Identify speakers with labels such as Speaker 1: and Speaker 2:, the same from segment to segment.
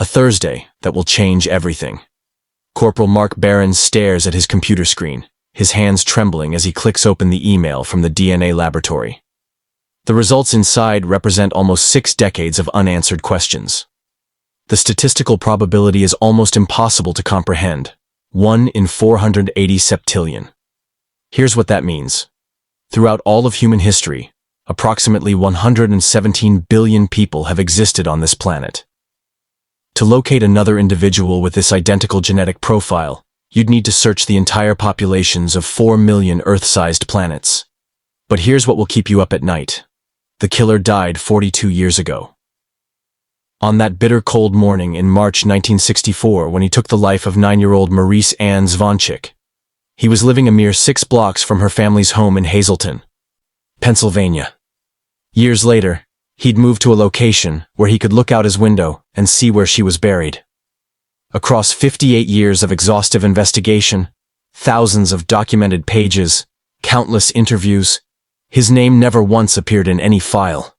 Speaker 1: A Thursday that will change everything. Corporal Mark Barron stares at his computer screen, his hands trembling as he clicks open the email from the DNA laboratory. The results inside represent almost 6 decades of unanswered questions. The statistical probability is almost impossible to comprehend. 1 in 480 septillion. Here's what that means. Throughout all of human history, approximately 117 billion people have existed on this planet. To locate another individual with this identical genetic profile, you'd need to search the entire populations of 4 million Earth-sized planets. But here's what will keep you up at night. The killer died 42 years ago. On that bitter cold morning in March 1964, when he took the life of 9-year-old Maurice Ann Zvanchik. He was living a mere 6 blocks from her family's home in Hazleton, Pennsylvania. Years later, he'd moved to a location where he could look out his window and see where she was buried. Across 58 years of exhaustive investigation, thousands of documented pages, countless interviews, his name never once appeared in any file.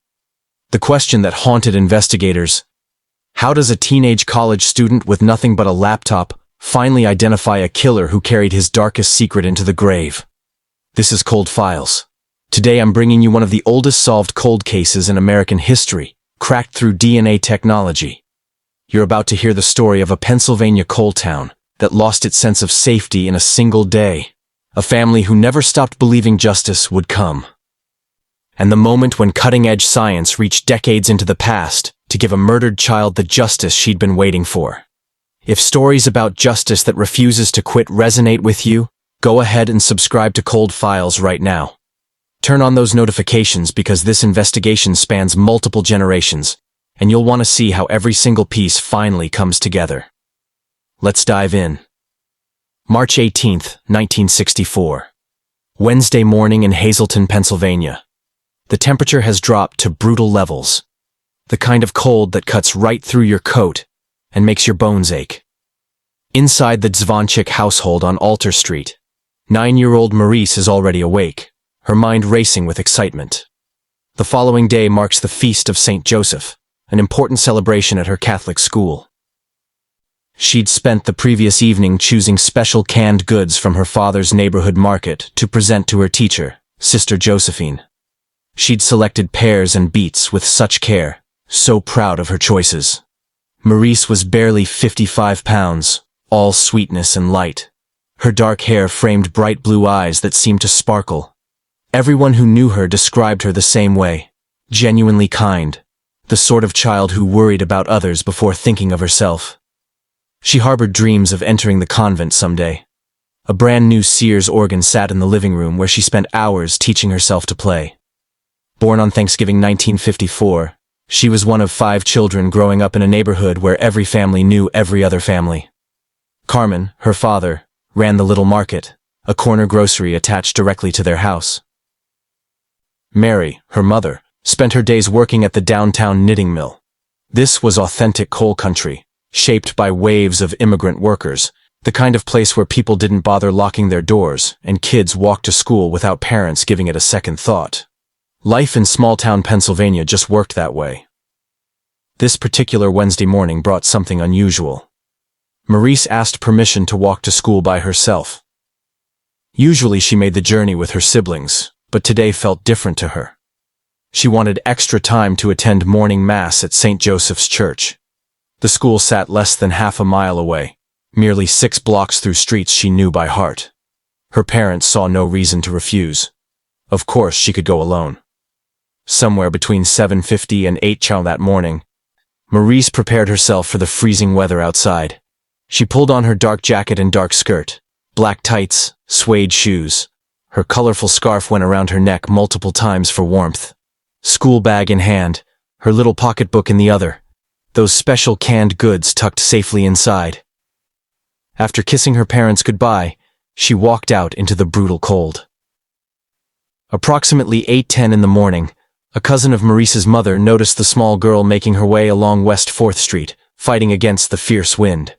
Speaker 1: The question that haunted investigators: how does a teenage college student with nothing but a laptop finally identify a killer who carried his darkest secret into the grave? This is Cold Files. Today I'm bringing you one of the oldest solved cold cases in American history, cracked through DNA technology. You're about to hear the story of a Pennsylvania coal town that lost its sense of safety in a single day. A family who never stopped believing justice would come. And the moment when cutting-edge science reached decades into the past to give a murdered child the justice she'd been waiting for. If stories about justice that refuses to quit resonate with you, go ahead and subscribe to Cold Files right now. Turn on those notifications because this investigation spans multiple generations, and you'll want to see how every single piece finally comes together. Let's dive in. March 18th, 1964. Wednesday morning in Hazleton, Pennsylvania. The temperature has dropped to brutal levels. The kind of cold that cuts right through your coat and makes your bones ache. Inside the Zvanchik household on Alter Street, 9-year-old Maurice is already awake, her mind racing with excitement. The following day marks the Feast of St. Joseph, an important celebration at her Catholic school. She'd spent the previous evening choosing special canned goods from her father's neighborhood market to present to her teacher, Sister Josephine. She'd selected pears and beets with such care, so proud of her choices. Maurice was barely 55 pounds, all sweetness and light. Her dark hair framed bright blue eyes that seemed to sparkle. Everyone who knew her described her the same way, genuinely kind, the sort of child who worried about others before thinking of herself. She harbored dreams of entering the convent someday. A brand new Sears organ sat in the living room where she spent hours teaching herself to play. Born on Thanksgiving 1954, she was one of 5 children growing up in a neighborhood where every family knew every other family. Carmen, her father, ran the little market, a corner grocery attached directly to their house. Mary, her mother, spent her days working at the downtown knitting mill. This was authentic coal country, shaped by waves of immigrant workers, the kind of place where people didn't bother locking their doors and kids walked to school without parents giving it a second thought. Life in small-town Pennsylvania just worked that way. This particular Wednesday morning brought something unusual. Maurice asked permission to walk to school by herself. Usually she made the journey with her siblings, but today felt different to her. She wanted extra time to attend morning mass at St. Joseph's Church. The school sat less than half a mile away, merely 6 blocks through streets she knew by heart. Her parents saw no reason to refuse. Of course she could go alone. Somewhere between 7:50 and 8 that morning, Maurice prepared herself for the freezing weather outside. She pulled on her dark jacket and dark skirt, black tights, suede shoes. Her colorful scarf went around her neck multiple times for warmth. School bag in hand, her little pocketbook in the other, those special canned goods tucked safely inside. After kissing her parents goodbye, she walked out into the brutal cold. Approximately 8:10 in the morning, a cousin of Maurice's mother noticed the small girl making her way along West 4th Street, fighting against the fierce wind.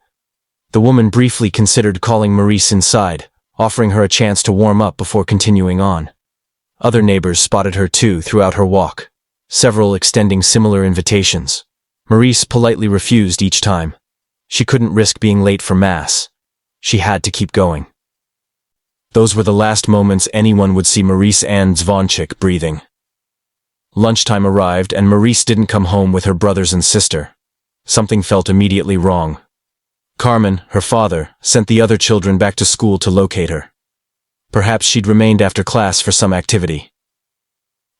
Speaker 1: The woman briefly considered calling Maurice inside, offering her a chance to warm up before continuing on. Other neighbors spotted her too throughout her walk, several extending similar invitations. Maurice politely refused each time. She couldn't risk being late for Mass. She had to keep going. Those were the last moments anyone would see Maurice Ann Zvonchik breathing. Lunchtime arrived and Maurice didn't come home with her brothers and sister. Something felt immediately wrong. Carmen, her father, sent the other children back to school to locate her. Perhaps she'd remained after class for some activity.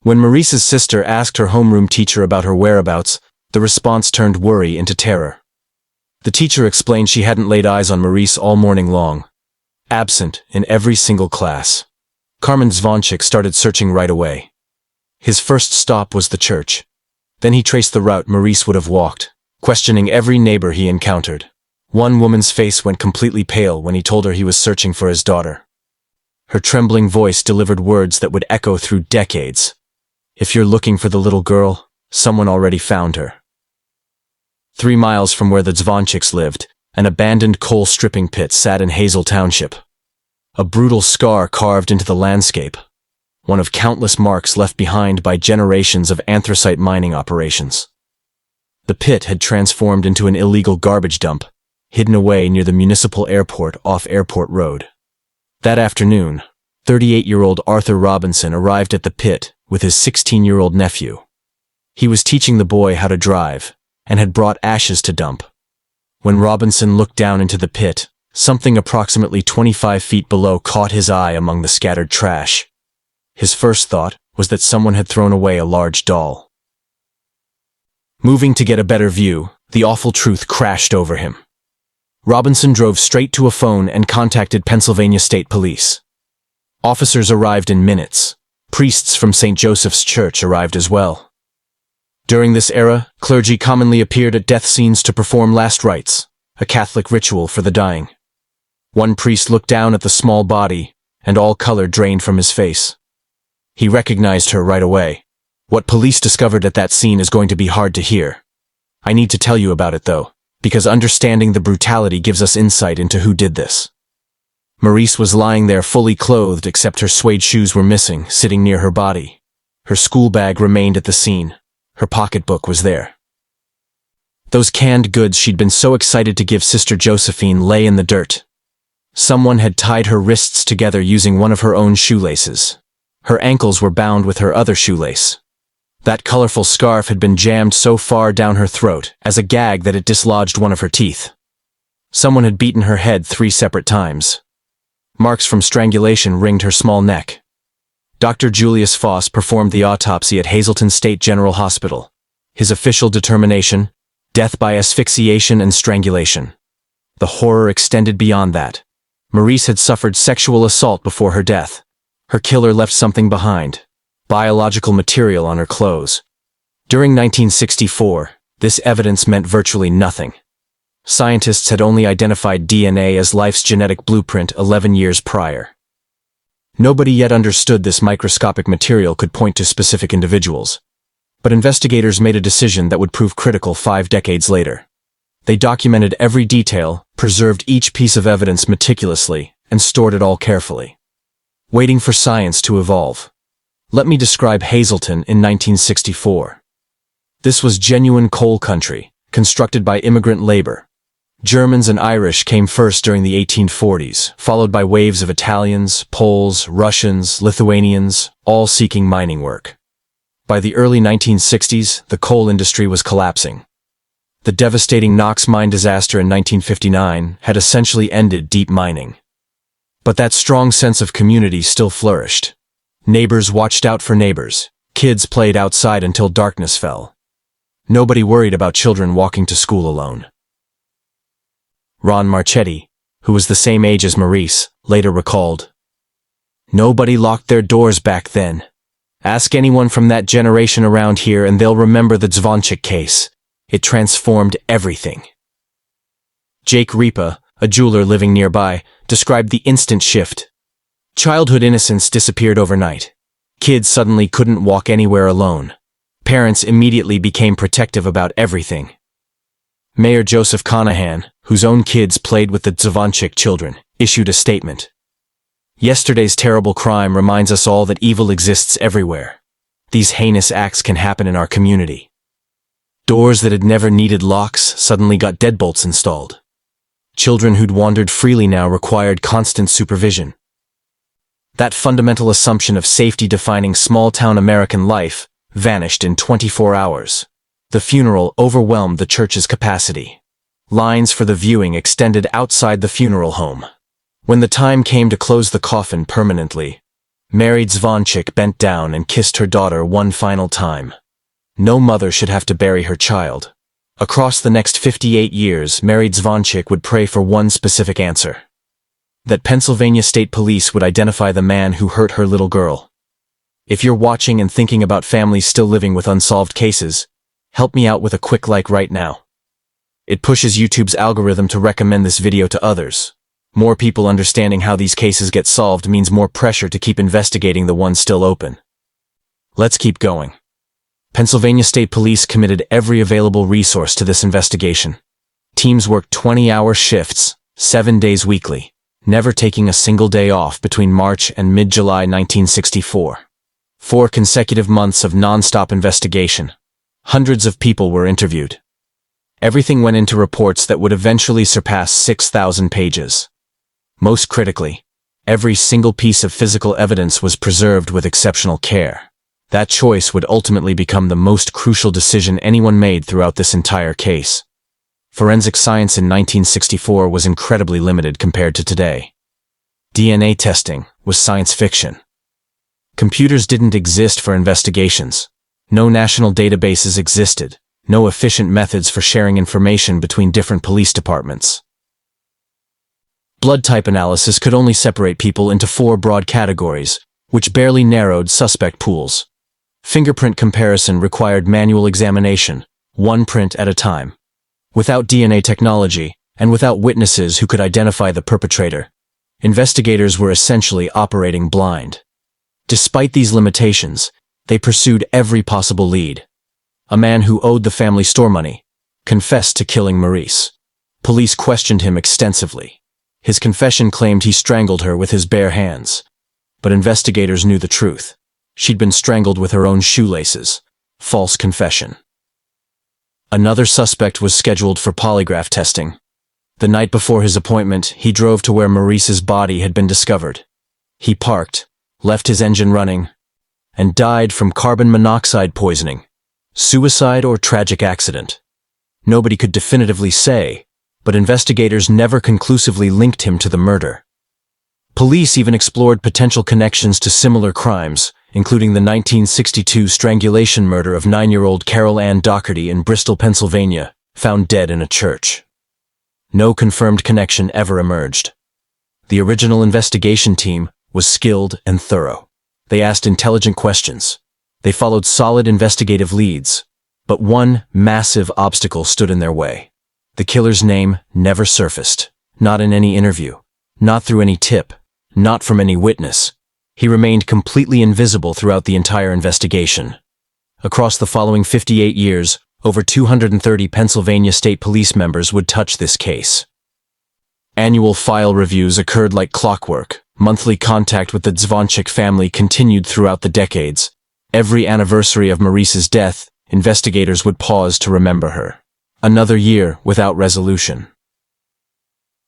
Speaker 1: When Maurice's sister asked her homeroom teacher about her whereabouts, the response turned worry into terror. The teacher explained she hadn't laid eyes on Maurice all morning long. Absent in every single class. Carmen Zvonchik started searching right away. His first stop was the church. Then he traced the route Maurice would have walked, questioning every neighbor he encountered. One woman's face went completely pale when he told her he was searching for his daughter. Her trembling voice delivered words that would echo through decades. If you're looking for the little girl, someone already found her. 3 miles from where the Zvonchiks lived, an abandoned coal stripping pit sat in Hazel Township. A brutal scar carved into the landscape, one of countless marks left behind by generations of anthracite mining operations. The pit had transformed into an illegal garbage dump, hidden away near the municipal airport off Airport Road. That afternoon, 38-year-old Arthur Robinson arrived at the pit with his 16-year-old nephew. He was teaching the boy how to drive, and had brought ashes to dump. When Robinson looked down into the pit, something approximately 25 feet below caught his eye among the scattered trash. His first thought was that someone had thrown away a large doll. Moving to get a better view, the awful truth crashed over him. Robinson drove straight to a phone and contacted Pennsylvania State Police. Officers arrived in minutes. Priests from St. Joseph's Church arrived as well. During this era, clergy commonly appeared at death scenes to perform last rites, a Catholic ritual for the dying. One priest looked down at the small body, and all color drained from his face. He recognized her right away. What police discovered at that scene is going to be hard to hear. I need to tell you about it though, because understanding the brutality gives us insight into who did this. Maurice was lying there fully clothed except her suede shoes were missing, sitting near her body. Her school bag remained at the scene. Her pocketbook was there. Those canned goods she'd been so excited to give Sister Josephine lay in the dirt. Someone had tied her wrists together using one of her own shoelaces. Her ankles were bound with her other shoelace. That colorful scarf had been jammed so far down her throat as a gag that it dislodged one of her teeth. Someone had beaten her head 3 separate times. Marks from strangulation ringed her small neck. Dr. Julius Foss performed the autopsy at Hazleton State General Hospital. His official determination: death by asphyxiation and strangulation. The horror extended beyond that. Maurice had suffered sexual assault before her death. Her killer left something behind: biological material on her clothes. During 1964, this evidence meant virtually nothing. Scientists had only identified DNA as life's genetic blueprint 11 years prior. Nobody yet understood this microscopic material could point to specific individuals. But investigators made a decision that would prove critical 5 decades later. They documented every detail, preserved each piece of evidence meticulously, and stored it all carefully. Waiting for science to evolve. Let me describe Hazleton in 1964. This was genuine coal country, constructed by immigrant labor. Germans and Irish came first during the 1840s, followed by waves of Italians, Poles, Russians, Lithuanians, all seeking mining work. By the early 1960s, the coal industry was collapsing. The devastating Knox mine disaster in 1959 had essentially ended deep mining. But that strong sense of community still flourished. Neighbors watched out for neighbors. Kids played outside until darkness fell. Nobody worried about children walking to school alone. Ron Marchetti, who was the same age as Maurice, later recalled, "Nobody locked their doors back then. Ask anyone from that generation around here and they'll remember the Zvonchik case. It transformed everything." Jake Ripa, a jeweler living nearby, described the instant shift. Childhood innocence disappeared overnight. Kids suddenly couldn't walk anywhere alone. Parents immediately became protective about everything. Mayor Joseph Conahan, whose own kids played with the Zvonchik children, issued a statement. "Yesterday's terrible crime reminds us all that evil exists everywhere. These heinous acts can happen in our community. Doors that had never needed locks suddenly got deadbolts installed. Children who'd wandered freely now required constant supervision. That fundamental assumption of safety defining small-town American life vanished in 24 hours. The funeral overwhelmed the church's capacity. Lines for the viewing extended outside the funeral home. When the time came to close the coffin permanently, Mary Dzwonczyk bent down and kissed her daughter one final time. No mother should have to bury her child. Across the next 58 years, Mary Dzwonczyk would pray for one specific answer: that Pennsylvania State Police would identify the man who hurt her little girl. If you're watching and thinking about families still living with unsolved cases, help me out with a quick like right now. It pushes YouTube's algorithm to recommend this video to others. More people understanding how these cases get solved means more pressure to keep investigating the ones still open. Let's keep going. Pennsylvania State Police committed every available resource to this investigation. Teams worked 20-hour shifts, 7 days weekly, never taking a single day off between March and mid-July 1964. 4 consecutive months of non-stop investigation. Hundreds of people were interviewed. Everything went into reports that would eventually surpass 6,000 pages. Most critically, every single piece of physical evidence was preserved with exceptional care. That choice would ultimately become the most crucial decision anyone made throughout this entire case. Forensic science in 1964 was incredibly limited compared to today. DNA testing was science fiction. Computers didn't exist for investigations. No national databases existed. No efficient methods for sharing information between different police departments. Blood type analysis could only separate people into 4 broad categories, which barely narrowed suspect pools. Fingerprint comparison required manual examination, 1 print at a time. Without DNA technology, and without witnesses who could identify the perpetrator, investigators were essentially operating blind. Despite these limitations, they pursued every possible lead. A man who owed the family store money confessed to killing Maurice. Police questioned him extensively. His confession claimed he strangled her with his bare hands. But investigators knew the truth. She'd been strangled with her own shoelaces. False confession. Another suspect was scheduled for polygraph testing. The night before his appointment, he drove to where Maurice's body had been discovered. He parked, left his engine running, and died from carbon monoxide poisoning. Suicide or tragic accident? Nobody could definitively say, but investigators never conclusively linked him to the murder. Police even explored potential connections to similar crimes, including the 1962 strangulation murder of 9-year-old Carol Ann Doherty in Bristol, Pennsylvania, found dead in a church. No confirmed connection ever emerged. The original investigation team was skilled and thorough. They asked intelligent questions. They followed solid investigative leads, but one massive obstacle stood in their way. The killer's name never surfaced, not in any interview, not through any tip, not from any witness. He remained completely invisible throughout the entire investigation. Across the following 58 years, over 230 Pennsylvania State Police members would touch this case. Annual file reviews occurred like clockwork. Monthly contact with the Dzwonczyk family continued throughout the decades. Every anniversary of Maurice's death, investigators would pause to remember her. Another year without resolution.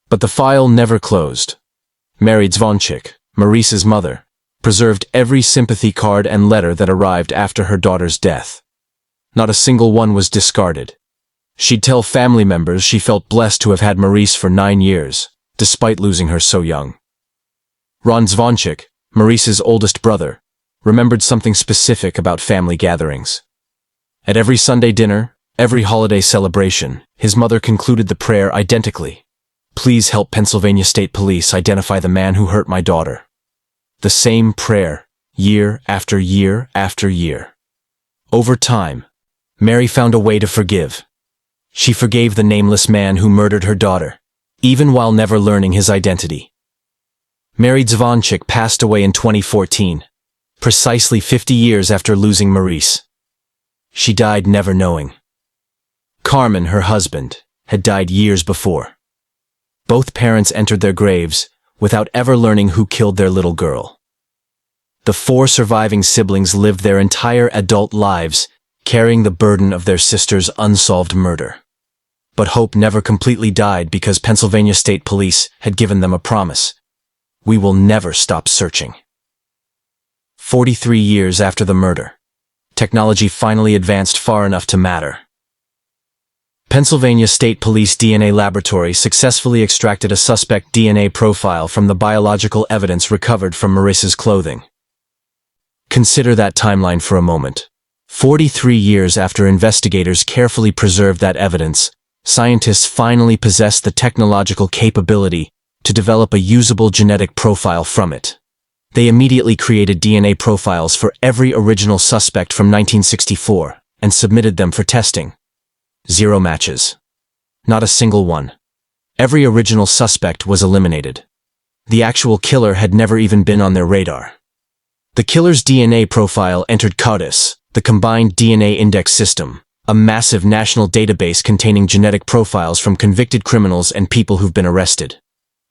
Speaker 1: But the file never closed. Mary Dzwonczyk, Maurice's mother, preserved every sympathy card and letter that arrived after her daughter's death. Not a single one was discarded. She'd tell family members she felt blessed to have had Maurice for 9 years, despite losing her so young. Ron Dzwonczyk, Maurice's oldest brother, remembered something specific about family gatherings. At every Sunday dinner, every holiday celebration, his mother concluded the prayer identically. Please help Pennsylvania State Police identify the man who hurt my daughter. The same prayer, year after year after year. Over time, Mary found a way to forgive. She forgave the nameless man who murdered her daughter, even while never learning his identity. Mary Dzwonczyk passed away in 2014, precisely 50 years after losing Maurice. She died never knowing. Carmen, her husband, had died years before. Both parents entered their graves without ever learning who killed their little girl. The 4 surviving siblings lived their entire adult lives carrying the burden of their sister's unsolved murder. But hope never completely died because Pennsylvania State Police had given them a promise. We will never stop searching. 43 years after the murder, technology finally advanced far enough to matter. Pennsylvania State Police DNA Laboratory successfully extracted a suspect DNA profile from the biological evidence recovered from Marissa's clothing. Consider that timeline for a moment. 43 years after investigators carefully preserved that evidence, scientists finally possessed the technological capability to develop a usable genetic profile from it. They immediately created DNA profiles for every original suspect from 1964 and submitted them for testing. 0 matches. Not a single one. Every original suspect was eliminated. The actual killer had never even been on their radar. The killer's DNA profile entered CODIS, the Combined DNA Index System, a massive national database containing genetic profiles from convicted criminals and people who've been arrested.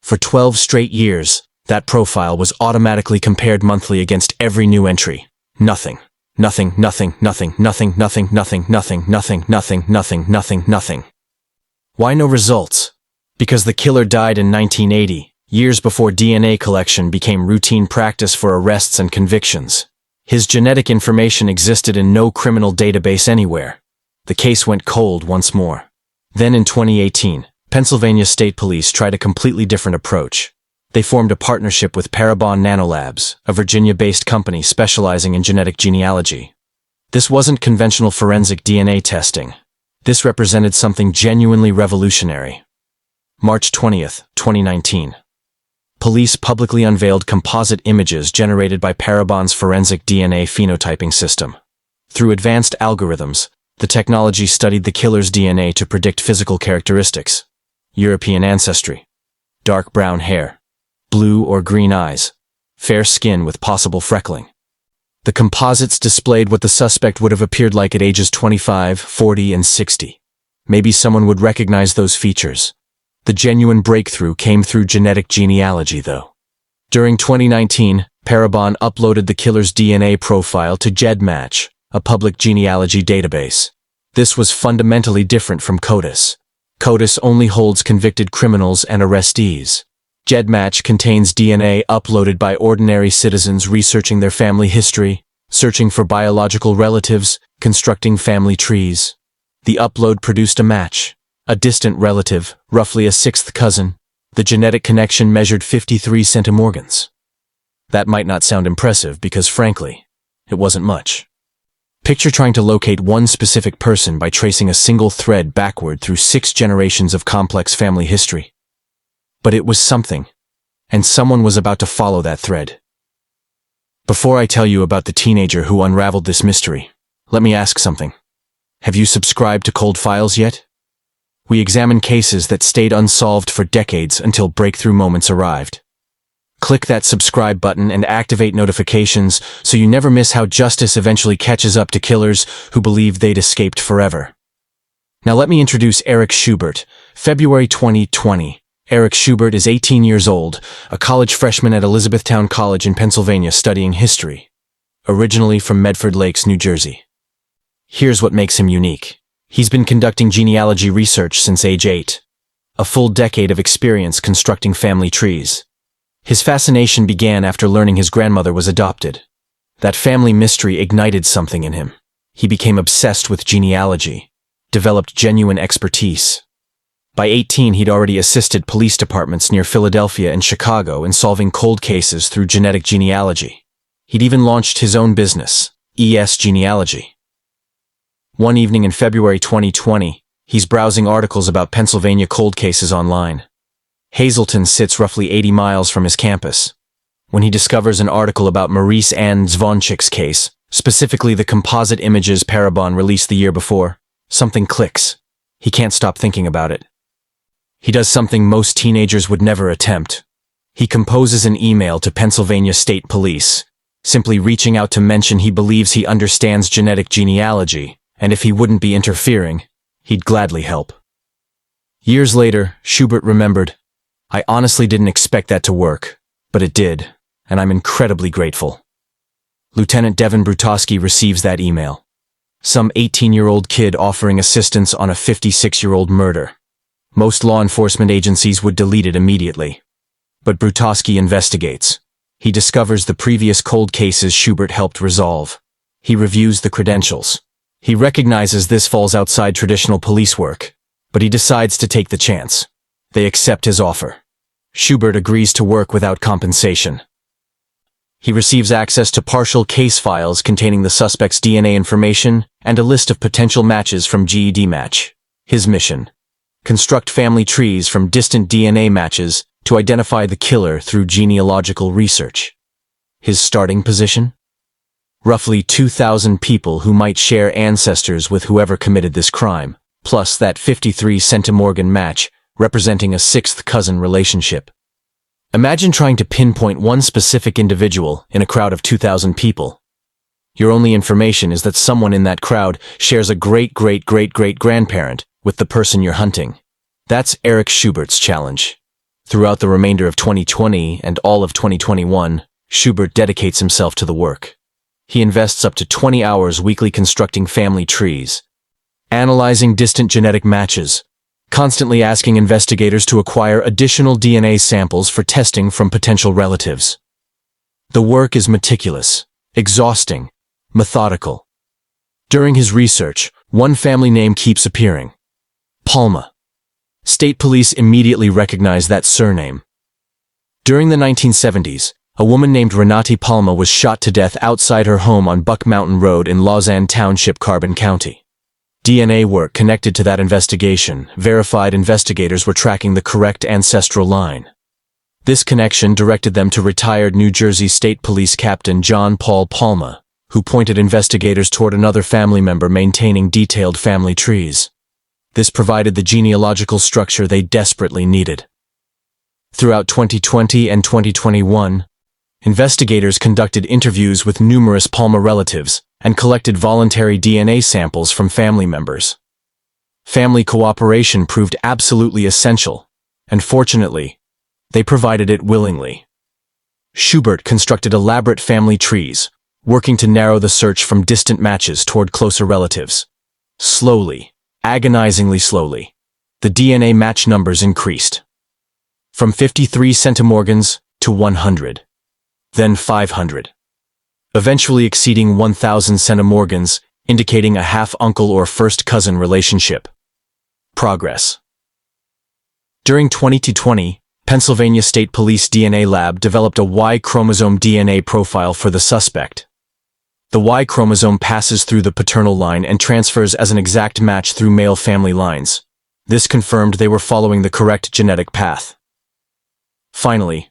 Speaker 1: For 12 straight years, that profile was automatically compared monthly against every new entry. Nothing. Nothing, nothing, nothing, nothing, nothing, nothing, nothing, nothing, nothing, nothing, nothing, nothing. Why no results? Because the killer died in 1980, years before DNA collection became routine practice for arrests and convictions. His genetic information existed in no criminal database anywhere. The case went cold once more. Then in 2018, Pennsylvania State Police tried a completely different approach. They formed a partnership with Parabon Nanolabs, a Virginia-based company specializing in genetic genealogy. This wasn't conventional forensic DNA testing. This represented something genuinely revolutionary. March 20th, 2019. Police publicly unveiled composite images generated by Parabon's forensic DNA phenotyping system. Through advanced algorithms, the technology studied the killer's DNA to predict physical characteristics: European ancestry, dark brown hair, blue or green eyes, fair skin with possible freckling. The composites displayed what the suspect would have appeared like at ages 25, 40, and 60. Maybe someone would recognize those features. The genuine breakthrough came through genetic genealogy, though. During 2019, Parabon uploaded the killer's DNA profile to GEDmatch, a public genealogy database. This was fundamentally different from CODIS. CODIS only holds convicted criminals and arrestees. GEDmatch contains DNA uploaded by ordinary citizens researching their family history, searching for biological relatives, constructing family trees. The upload produced a match, a distant relative, roughly a sixth cousin. The genetic connection measured 53 centimorgans. That might not sound impressive because, frankly, it wasn't much. Picture trying to locate one specific person by tracing a single thread backward through 6 generations of complex family history. But it was something, and someone was about to follow that thread. Before I tell you about the teenager who unraveled this mystery, let me ask something. Have you subscribed to Cold Files yet? We examine cases that stayed unsolved for decades until breakthrough moments arrived. Click that subscribe button and activate notifications so you never miss how justice eventually catches up to killers who believed they'd escaped forever. Now let me introduce Eric Schubert, February 2020. Eric Schubert is 18 years old, a college freshman at Elizabethtown College in Pennsylvania studying history. Originally from Medford Lakes, New Jersey. Here's what makes him unique. He's been conducting genealogy research since age 8. A full decade of experience constructing family trees. His fascination began after learning his grandmother was adopted. That family mystery ignited something in him. He became obsessed with genealogy, developed genuine expertise. By 18, he'd already assisted police departments near Philadelphia and Chicago in solving cold cases through genetic genealogy. He'd even launched his own business, ES Genealogy. One evening in February 2020, he's browsing articles about Pennsylvania cold cases online. Hazleton sits roughly 80 miles from his campus. When he discovers an article about Maurice Ann Zvonchik's case, specifically the composite images Parabon released the year before, something clicks. He can't stop thinking about it. He does something most teenagers would never attempt. He composes an email to Pennsylvania State Police, simply reaching out to mention he believes he understands genetic genealogy, and if he wouldn't be interfering, he'd gladly help. Years later, Schubert remembered, "I honestly didn't expect that to work, but it did, and I'm incredibly grateful." Lieutenant Devin Brutowski receives that email. Some 18-year-old kid offering assistance on a 56-year-old murder. Most law enforcement agencies would delete it immediately. But Brutowski investigates. He discovers the previous cold cases Schubert helped resolve. He reviews the credentials. He recognizes this falls outside traditional police work, but he decides to take the chance. They accept his offer. Schubert agrees to work without compensation. He receives access to partial case files containing the suspect's DNA information and a list of potential matches from GED Match. His mission: construct family trees from distant DNA matches to identify the killer through genealogical research. His starting position? Roughly 2,000 people who might share ancestors with whoever committed this crime, plus that 53 centimorgan match representing a sixth cousin relationship. Imagine trying to pinpoint one specific individual in a crowd of 2,000 people. Your only information is that someone in that crowd shares a great-great-great-great-grandparent with the person you're hunting. That's Eric Schubert's challenge. Throughout the remainder of 2020 and all of 2021, Schubert dedicates himself to the work. He invests up to 20 hours weekly constructing family trees, analyzing distant genetic matches, constantly asking investigators to acquire additional DNA samples for testing from potential relatives. The work is meticulous, exhausting, methodical. During his research, one family name keeps appearing: Palma. State police immediately recognize that surname. During the 1970s, a woman named Renate Palma was shot to death outside her home on Buck Mountain Road in Lausanne Township, Carbon County. DNA work connected to that investigation verified investigators were tracking the correct ancestral line. This connection directed them to retired New Jersey State Police Captain John Paul Palma, who pointed investigators toward another family member maintaining detailed family trees. This provided the genealogical structure they desperately needed. Throughout 2020 and 2021, investigators conducted interviews with numerous Palma relatives and collected voluntary DNA samples from family members. Family cooperation proved absolutely essential, and fortunately, they provided it willingly. Schubert constructed elaborate family trees, working to narrow the search from distant matches toward closer relatives. Slowly, agonizingly slowly, the DNA match numbers increased. From 53 centimorgans to 100, then 500. Eventually exceeding 1,000 centimorgans, indicating a half-uncle or first-cousin relationship. Progress. During 2020, Pennsylvania State Police DNA Lab developed a Y chromosome DNA profile for the suspect. The Y chromosome passes through the paternal line and transfers as an exact match through male family lines. This confirmed they were following the correct genetic path. Finally,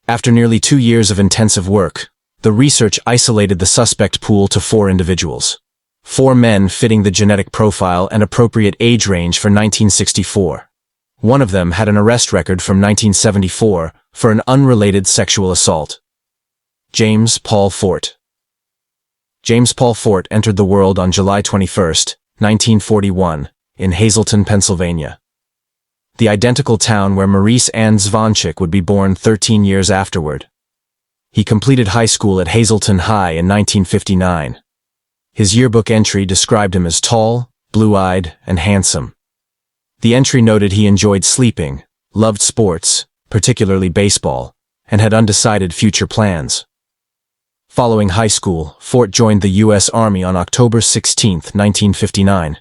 Speaker 1: after nearly 2 years of intensive work, the research isolated the suspect pool to 4 individuals. 4 men fitting the genetic profile and appropriate age range for 1964. One of them had an arrest record from 1974 for an unrelated sexual assault. James Paul Fort. James Paul Fort entered the world on July 21, 1941, in Hazleton, Pennsylvania. The identical town where Maurice Ann Zvanchik would be born 13 years afterward. He completed high school at Hazleton High in 1959. His yearbook entry described him as tall, blue-eyed, and handsome. The entry noted he enjoyed sleeping, loved sports, particularly baseball, and had undecided future plans. Following high school, Fort joined the U.S. Army on October 16, 1959.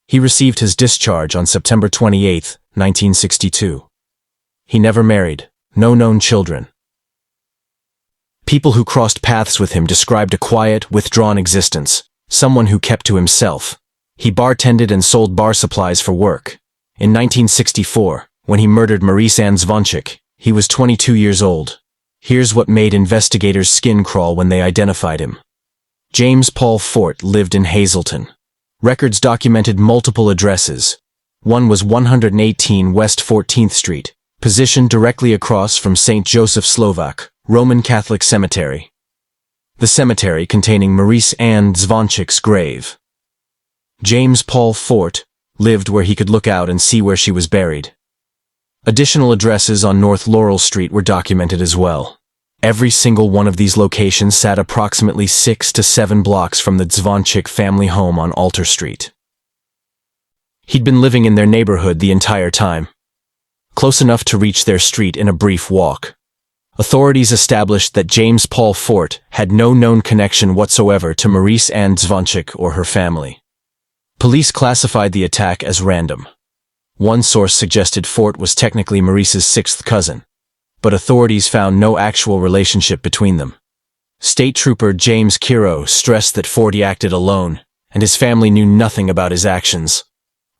Speaker 1: He received his discharge on September 28, 1962. He never married, no known children. People who crossed paths with him described a quiet, withdrawn existence, someone who kept to himself. He bartended and sold bar supplies for work. In 1964, when he murdered Maurice Ann Zvanchik, he was 22 years old. Here's what made investigators' skin crawl when they identified him. James Paul Fort lived in Hazleton. Records documented multiple addresses. One was 118 West 14th Street, positioned directly across from St. Joseph Slovak Roman Catholic Cemetery. The cemetery containing Maurice Ann Zvanchik's grave. James Paul Fort lived where he could look out and see where she was buried. Additional addresses on North Laurel Street were documented as well. Every single one of these locations sat approximately 6 to 7 blocks from the Dzwonczyk family home on Alter Street. He'd been living in their neighborhood the entire time, close enough to reach their street in a brief walk. Authorities established that James Paul Fort had no known connection whatsoever to Maurice Ann Dzwonczyk or her family. Police classified the attack as random. One source suggested Fort was technically Maurice's sixth cousin, but authorities found no actual relationship between them. State Trooper James Kiro stressed that Fort acted alone, and his family knew nothing about his actions.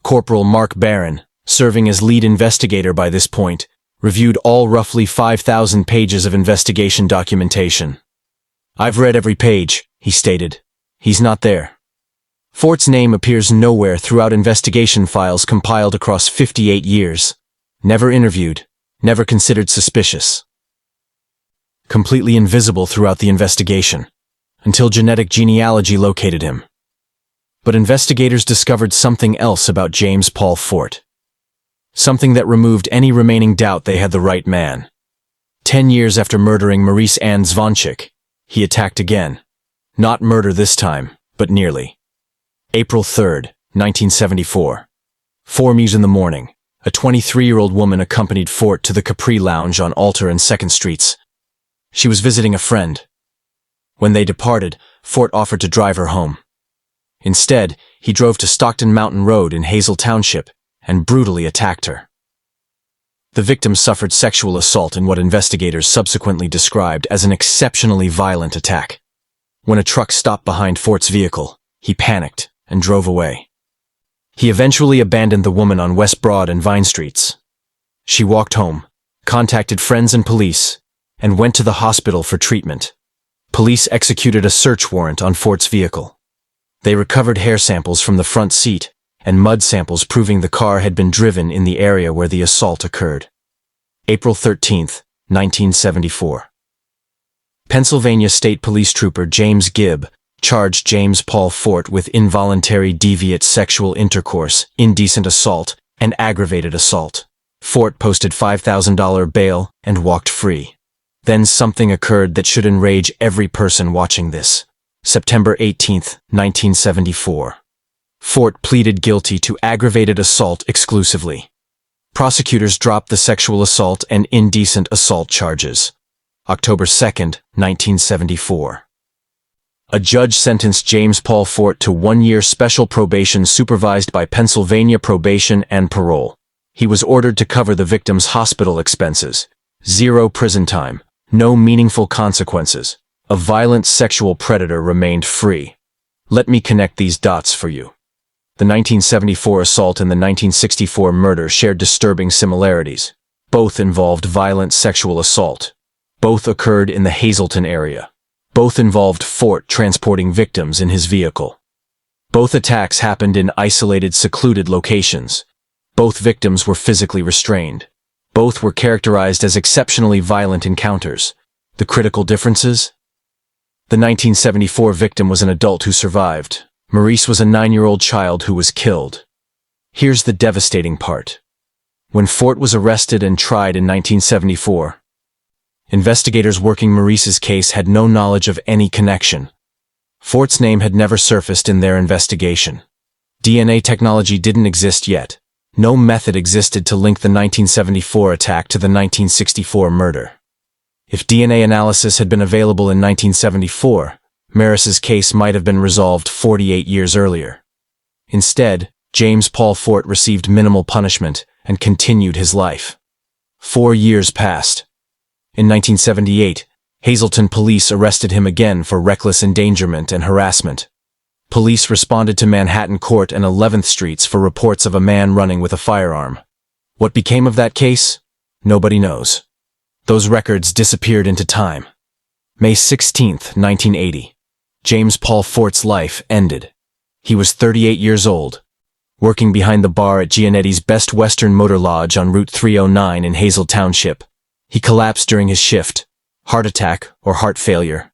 Speaker 1: Corporal Mark Barron, serving as lead investigator by this point, reviewed all roughly 5,000 pages of investigation documentation. "I've read every page," he stated. "He's not there." Fort's name appears nowhere throughout investigation files compiled across 58 years. Never interviewed, never considered suspicious. Completely invisible throughout the investigation, until genetic genealogy located him. But investigators discovered something else about James Paul Fort. Something that removed any remaining doubt they had the right man. 10 years after murdering Maurice Ann Dzwonczyk, he attacked again. Not murder this time, but nearly. April 3rd, 1974. 4 in the morning, a 23-year-old woman accompanied Fort to the Capri Lounge on Alter and 2nd Streets. She was visiting a friend. When they departed, Fort offered to drive her home. Instead, he drove to Stockton Mountain Road in Hazel Township and brutally attacked her. The victim suffered sexual assault in what investigators subsequently described as an exceptionally violent attack. When a truck stopped behind Fort's vehicle, he panicked and drove away. He eventually abandoned the woman on West Broad and Vine Streets. She walked home, contacted friends and police, and went to the hospital for treatment. Police executed a search warrant on Fort's vehicle. They recovered hair samples from the front seat and mud samples proving the car had been driven in the area where the assault occurred. April 13th, 1974. Pennsylvania State Police Trooper James Gibb charged James Paul Fort with involuntary deviant sexual intercourse, indecent assault, and aggravated assault. Fort posted $5,000 bail and walked free. Then something occurred that should enrage every person watching this. September 18th, 1974. Fort pleaded guilty to aggravated assault exclusively. Prosecutors dropped the sexual assault and indecent assault charges. October 2nd, 1974. A judge sentenced James Paul Fort to 1-year special probation supervised by Pennsylvania Probation and Parole. He was ordered to cover the victim's hospital expenses. 0 prison time, no meaningful consequences. A violent sexual predator remained free. Let me connect these dots for you. The 1974 assault and the 1964 murder shared disturbing similarities. Both involved violent sexual assault. Both occurred in the Hazleton area. Both involved Fort transporting victims in his vehicle. Both attacks happened in isolated, secluded locations. Both victims were physically restrained. Both were characterized as exceptionally violent encounters. The critical differences? The 1974 victim was an adult who survived. Maurice was a 9-year-old child who was killed. Here's the devastating part. When Fort was arrested and tried in 1974, investigators working Maurice's case had no knowledge of any connection. Fort's name had never surfaced in their investigation. DNA technology didn't exist yet. No method existed to link the 1974 attack to the 1964 murder. If DNA analysis had been available in 1974, Maurice's case might have been resolved 48 years earlier. Instead, James Paul Fort received minimal punishment and continued his life. 4 years passed. In 1978, Hazleton police arrested him again for reckless endangerment and harassment. Police responded to Manhattan Court and 11th Streets for reports of a man running with a firearm. What became of that case? Nobody knows. Those records disappeared into time. May 16, 1980. James Paul Fort's life ended. He was 38 years old, working behind the bar at Gianetti's Best Western Motor Lodge on Route 309 in Hazel Township. He collapsed during his shift. Heart attack or heart failure.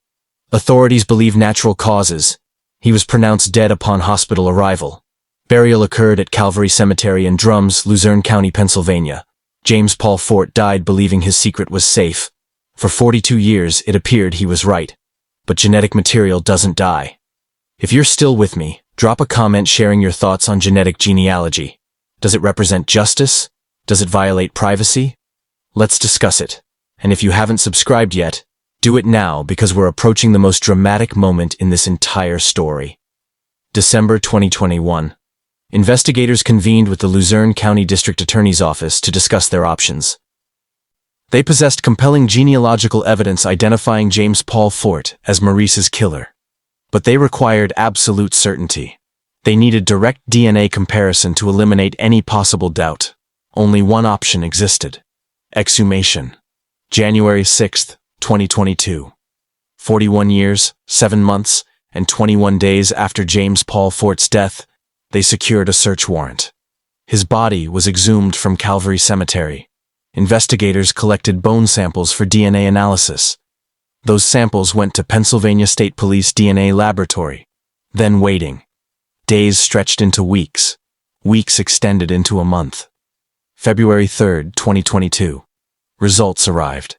Speaker 1: Authorities believe natural causes. He was pronounced dead upon hospital arrival. Burial occurred at Calvary Cemetery in Drums, Luzerne County, Pennsylvania. James Paul Fort died believing his secret was safe. For 42 years, it appeared he was right. But genetic material doesn't die. If you're still with me, drop a comment sharing your thoughts on genetic genealogy. Does it represent justice? Does it violate privacy? Let's discuss it. And if you haven't subscribed yet, do it now because we're approaching the most dramatic moment in this entire story. December 2021. Investigators convened with the Luzerne County District Attorney's Office to discuss their options. They possessed compelling genealogical evidence identifying James Paul Fort as Maurice's killer. But they required absolute certainty. They needed direct DNA comparison to eliminate any possible doubt. Only one option existed: exhumation. January 6, 2022. 41 years, 7 months, and 21 days after James Paul Fort's death, they secured a search warrant. His body was exhumed from Calvary Cemetery. Investigators collected bone samples for DNA analysis. Those samples went to Pennsylvania State Police DNA Laboratory. Then waiting. Days stretched into weeks. Weeks extended into a month. February 3, 2022. Results arrived.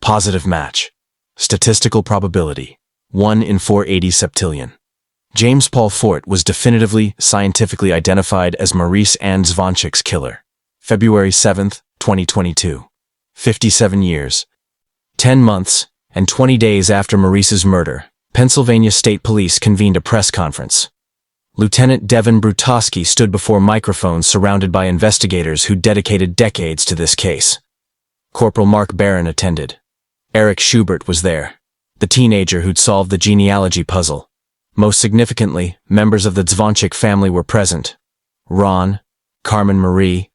Speaker 1: Positive match. Statistical probability: 1 in 480 septillion. James Paul Fort was definitively, scientifically identified as Maurice and Zvonchik's killer. February 7, 2022. 57 years, 10 months, and 20 days after Maurice's murder, Pennsylvania State Police convened a press conference. Lieutenant Devin Brutowski stood before microphones surrounded by investigators who dedicated decades to this case. Corporal Mark Barron attended. Eric Schubert was there, the teenager who'd solved the genealogy puzzle. Most significantly, members of the Zvonchik family were present: Ron, Carmen Marie,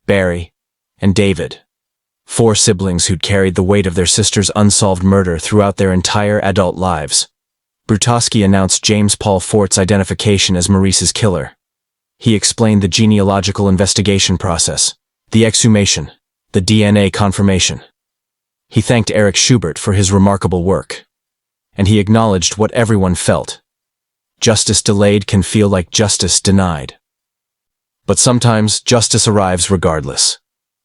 Speaker 1: Barry, and David. 4 siblings who'd carried the weight of their sister's unsolved murder throughout their entire adult lives. Brutowski announced James Paul Fort's identification as Maurice's killer. He explained the genealogical investigation process, the exhumation, the DNA confirmation. He thanked Eric Schubert for his remarkable work. And he acknowledged what everyone felt. Justice delayed can feel like justice denied. But sometimes justice arrives regardless.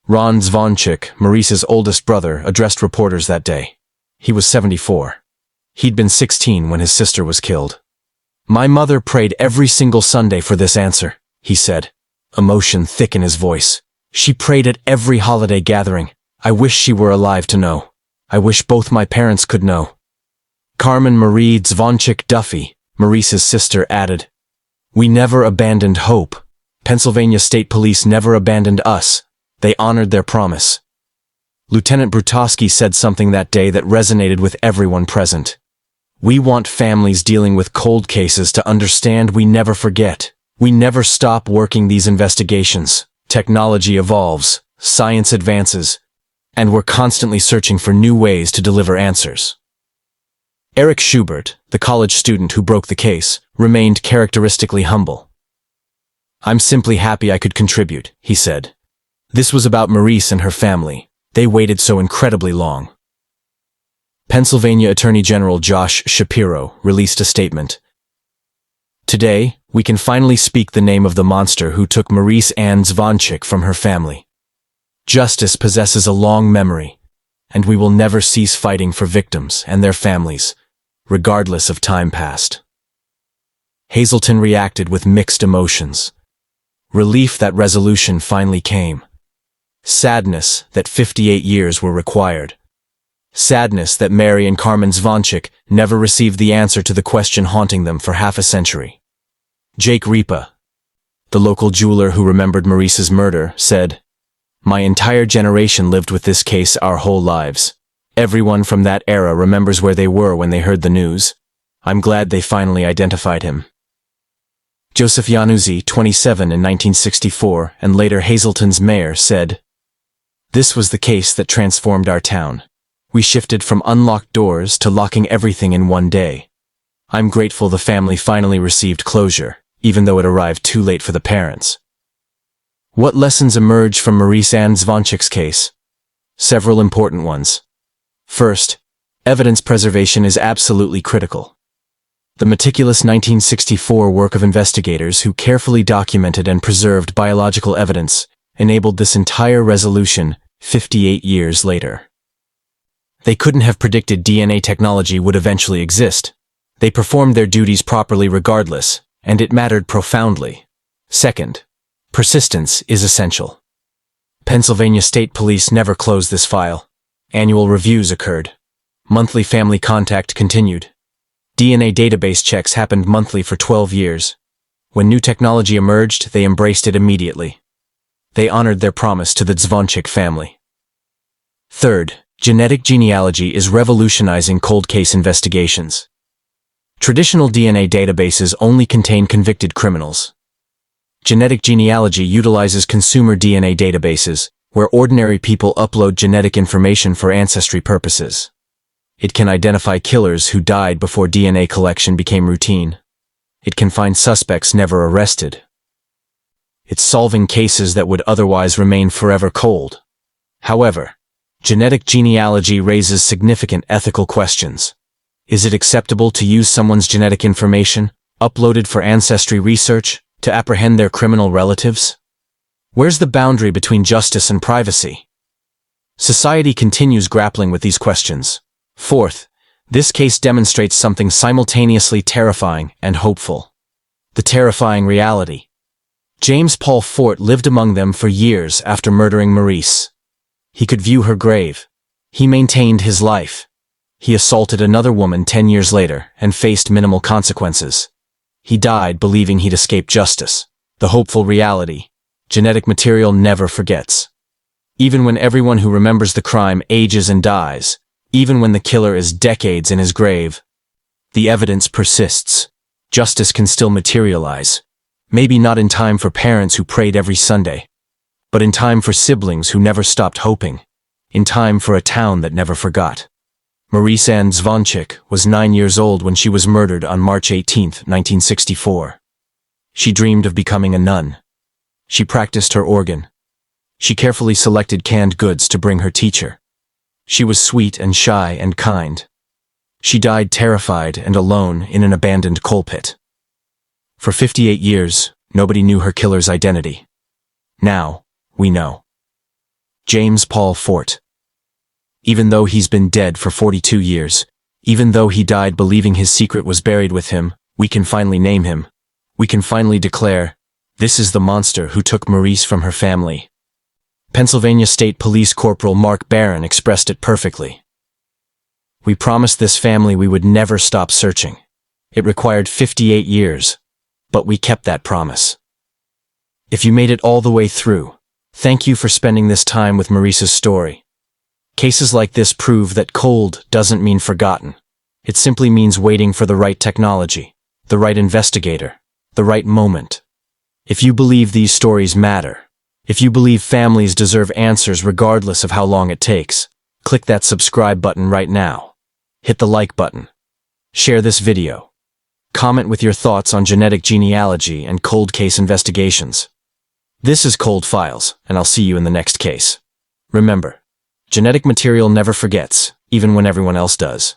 Speaker 1: Ron Zvonchik, Maurice's oldest brother, addressed reporters that day. He was 74. He'd been 16 when his sister was killed. "My mother prayed every single Sunday for this answer," he said, emotion thick in his voice. "She prayed at every holiday gathering. I wish she were alive to know. I wish both my parents could know." Carmen Marie Zvonchik Duffy, Maurice's sister, added, "We never abandoned hope. Pennsylvania State Police never abandoned us. They honored their promise." Lieutenant Brutowski said something that day that resonated with everyone present. "We want families dealing with cold cases to understand we never forget. We never stop working these investigations. Technology evolves, science advances, and we're constantly searching for new ways to deliver answers." Eric Schubert, the college student who broke the case, remained characteristically humble. "I'm simply happy I could contribute," he said. "This was about Maurice and her family. They waited so incredibly long." Pennsylvania Attorney General Josh Shapiro released a statement. "Today, we can finally speak the name of the monster who took Maurice Ann Zvonchik from her family. Justice possesses a long memory, and we will never cease fighting for victims and their families, regardless of time past." Hazleton reacted with mixed emotions. Relief that resolution finally came. Sadness that 58 years were required. Sadness that Mary and Carmen Zvonchik never received the answer to the question haunting them for half a century. Jake Ripa, the local jeweler who remembered Maurice's murder, said, "My entire generation lived with this case our whole lives. Everyone from that era remembers where they were when they heard the news. I'm glad they finally identified him." Joseph Januzzi, 27 in 1964, and later Hazleton's mayor, said, "This was the case that transformed our town. We shifted from unlocked doors to locking everything in one day. I'm grateful the family finally received closure, even though it arrived too late for the parents." What lessons emerge from Maurice Ann Zvonchik's case? Several important ones. First, evidence preservation is absolutely critical. The meticulous 1964 work of investigators who carefully documented and preserved biological evidence enabled this entire resolution 58 years later. They couldn't have predicted DNA technology would eventually exist. They performed their duties properly regardless, and it mattered profoundly. Second, persistence is essential. Pennsylvania State Police never closed this file. Annual reviews occurred. Monthly family contact continued. DNA database checks happened monthly for 12 years. When new technology emerged, they embraced it immediately. They honored their promise to the Dzwonczyk family. Third, genetic genealogy is revolutionizing cold case investigations. Traditional DNA databases only contain convicted criminals. Genetic genealogy utilizes consumer DNA databases, where ordinary people upload genetic information for ancestry purposes. It can identify killers who died before DNA collection became routine. It can find suspects never arrested. It's solving cases that would otherwise remain forever cold. However, genetic genealogy raises significant ethical questions. Is it acceptable to use someone's genetic information, uploaded for ancestry research, to apprehend their criminal relatives? Where's the boundary between justice and privacy? Society continues grappling with these questions. Fourth, this case demonstrates something simultaneously terrifying and hopeful. The terrifying reality. James Paul Fort lived among them for years after murdering Maurice. He could view her grave. He maintained his life. He assaulted another woman 10 years later and faced minimal consequences. He died believing he'd escape justice. The hopeful reality. Genetic material never forgets. Even when everyone who remembers the crime ages and dies, even when the killer is decades in his grave, the evidence persists. Justice can still materialize. Maybe not in time for parents who prayed every Sunday, but in time for siblings who never stopped hoping. In time for a town that never forgot. Maurice Ann Dzwonczyk was 9 years old when she was murdered on March 18, 1964. She dreamed of becoming a nun. She practiced her organ. She carefully selected canned goods to bring her teacher. She was sweet and shy and kind. She died terrified and alone in an abandoned coal pit. For 58 years, nobody knew her killer's identity. Now, we know. James Paul Fort. Even though he's been dead for 42 years, even though he died believing his secret was buried with him, we can finally name him. We can finally declare, this is the monster who took Maurice from her family. Pennsylvania State Police Corporal Mark Barron expressed it perfectly. We promised this family we would never stop searching. It required 58 years, but we kept that promise. If you made it all the way through, thank you for spending this time with Maurice's story. Cases like this prove that cold doesn't mean forgotten. It simply means waiting for the right technology, the right investigator, the right moment. If you believe these stories matter, if you believe families deserve answers regardless of how long it takes, click that subscribe button right now. Hit the like button. Share this video. Comment with your thoughts on genetic genealogy and cold case investigations. This is Cold Files, and I'll see you in the next case. Remember, genetic material never forgets, even when everyone else does.